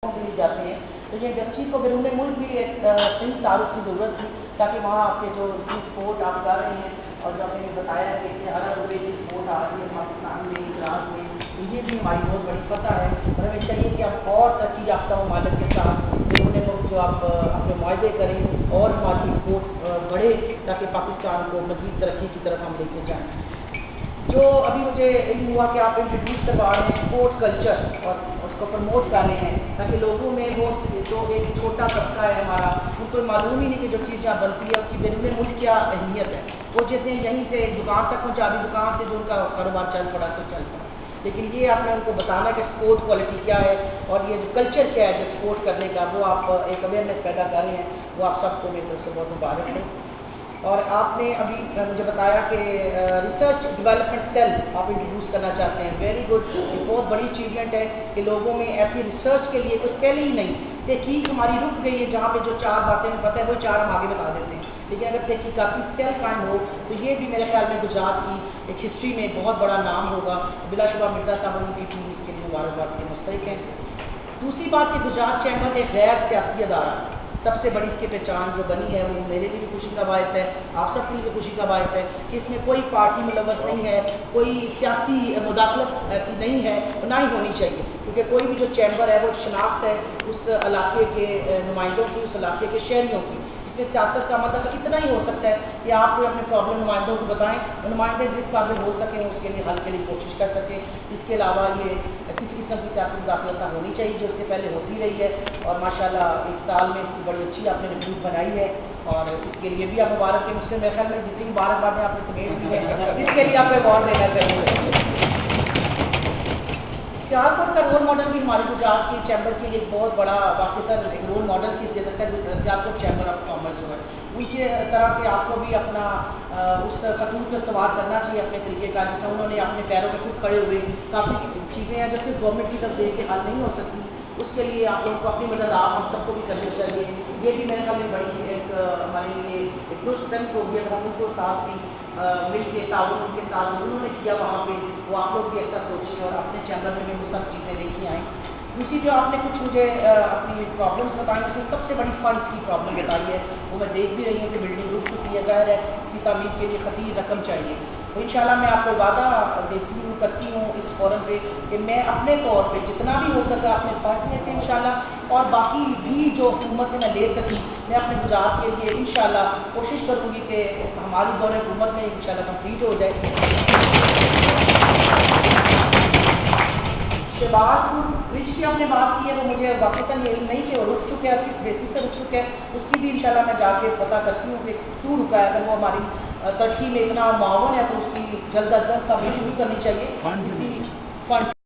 के लिए जाते हैं, तो ये इंडस्ट्री को बैरून मुल्क भी एक सही तारुफ की ज़रूरत थी, ताकि वहाँ आपके जो एक्सपोर्ट आप कर रहे हैं और जो आपने बताया है कि हर रुपये की एक्सपोर्ट आ रही है पाकिस्तान में, इजरात में, तो ये भी हमारी बहुत बड़ी फतह है। और हमें चाहिए कि आप और तरक्की याफ्ता ममालिक के साथ बैरून मुल्क जो आप अपने मुआहदे करें और हमारी एक्सपोर्ट बढ़े, ताकि पाकिस्तान को मज़ीद तरक्की की तरफ हम लेके जाएँ। जो अभी मुझे इल्म हुआ कि आप इंट्रोड्यूस करवा रहे हैं स्पोर्ट्स कल्चर और उसको प्रमोट कर रहे हैं, ताकि लोगों में वो जो एक छोटा तबका है हमारा, उनको मालूम ही नहीं कि जो चीज़ यहाँ बनती है उसकी बैरून मुल्क क्या अहमियत है। वो जैसे यहीं से दुकान तक पहुँचा दी, दुकान से जो उनका कारोबार चल पड़ा तो चल पड़ा, लेकिन ये आपने उनको बताना कि स्पोर्ट क्वालिटी क्या है और ये जो कल्चर क्या है जो स्पोर्ट करने का, वो आप एक अवेयरनेस पैदा कर रहे हैं, वो आप सबको मेरी तरफ से बहुत मुबारक है। और आपने अभी मुझे बताया कि रिसर्च डेवलपमेंट सेल आप इंट्रोड्यूस करना चाहते हैं, वेरी गुड। ये बहुत बड़ी अचीवमेंट है कि लोगों में ऐसी रिसर्च के लिए कोई सेल ही नहीं, तहकीक हमारी रुक गई है, जहाँ पे जो चार बातें हमें पता है वो चार हम आगे बता देते हैं, लेकिन अगर तहकीकाती सेल कायम हो तो ये भी मेरे ख्याल में गुजरात की एक हिस्ट्री में बहुत बड़ा नाम होगा। बिलाशुबा मिर्जा साहब उनकी टीम इसके लिए मुबारकबाद के मुस्तहिक हैं। दूसरी बात कि गुजरात चैम्बर एक गैर सियासी अदारा, सबसे बड़ी इसकी पहचान जो बनी है वो मेरे लिए भी खुशी का बायस है, आप सबके लिए भी खुशी का बायस है कि इसमें कोई पार्टी मुलव्वस नहीं है, कोई सियासी मुदाखलत ऐसी नहीं है, ना ही होनी चाहिए, क्योंकि कोई भी जो चैम्बर है वो शनाख्त है उस इलाके के नुमाइंदों की, उस इलाके के शहरियों की। इसमें सियासत का मतलब इतना ही हो सकता है कि आप कोई अपने प्रॉब्लम नुमाइंदों को बताएं, नुमाइंदे जिस काबिल हो सकें उसके लिए हल के लिए कोशिश कर सकें। इसके अलावा ये किसी किस्म की सियासी मुदाखलत होनी चाहिए जो उससे पहले होती रही है, और माशाल्लाह एक साल में इसकी बड़ी अच्छी आपने रिपोर्ट बनाई है, और इसके लिए भी आप मुबारक है। मुझसे मेरे ख्याल में जितनी मुबारकबाद आपने समेट दी है, इसके लिए आप अवार्ड देना चाहिए। सियालकोट का रोल मॉडल भी हमारे गुजरात की चैम्बर के लिए एक बहुत बड़ा वाक़ितन एक रोल मॉडल की जरूरत है। सियालकोट चैम्बर ऑफ कॉमर्स जो है उसी तरह से आपको भी अपना उस खतून को इस्तेमाल करना चाहिए अपने तरीके का, जिसमें उन्होंने अपने पैरों पर खुद खड़े हुए काफ़ी चीज़ें हैं जो सिर्फ गवर्नमेंट की तरफ दे के हल नहीं हो सकती, उसके लिए आप लोगों को अपनी मदद आप हम सबको भी करनी चाहिए। ये भी मेरे ख्याल में बड़ी एक हमारे लिए एक गुड स्ट्रेंथ होगी अगर हम उनको साथ भी मिल के ताउन उनके साथ उन्होंने किया वहाँ पे, वो आप लोग भी ऐसा सोचें और अपने चैम्बर में भी वो सब चीज़ें लेके आएँ। दूसरी जो आपने कुछ मुझे अपनी प्रॉब्लम्स बताई, उसमें सबसे बड़ी फंड्स की प्रॉब्लम बताई है, वो मैं देख भी रही हूँ कि बिल्डिंग रूप की है, गैर है, इसकी तामीर के लिए खतीर रकम चाहिए। तो इंशाल्लाह मैं आपको वादा देती हूँ करती हूँ इस फोरम पे कि मैं अपने तौर पे जितना भी हो सका अपने पास में से इंशाल्लाह, और बाकी भी जो हुकूमत में मैं ले सकी मैं अपने गुजरात के लिए इंशाल्लाह कोशिश करूँगी कि हमारी दौर हुकूमत में इंशाल्लाह कंप्लीट हो जाए। शहबाजपुर ब्रिज की आपने बात की है, वो मुझे वाक़ितन यही नहीं कि वो रुक चुके हैं, किस बेसिस से रुक चुके हैं, उसकी भी इंशाल्लाह मैं जाके पता करती हूँ कि क्यों रुका है। अगर वो हमारी तरक्की में इतना मावन है तो उसकी जल्द अज जल्द हमें शुरू करनी चाहिए। फंड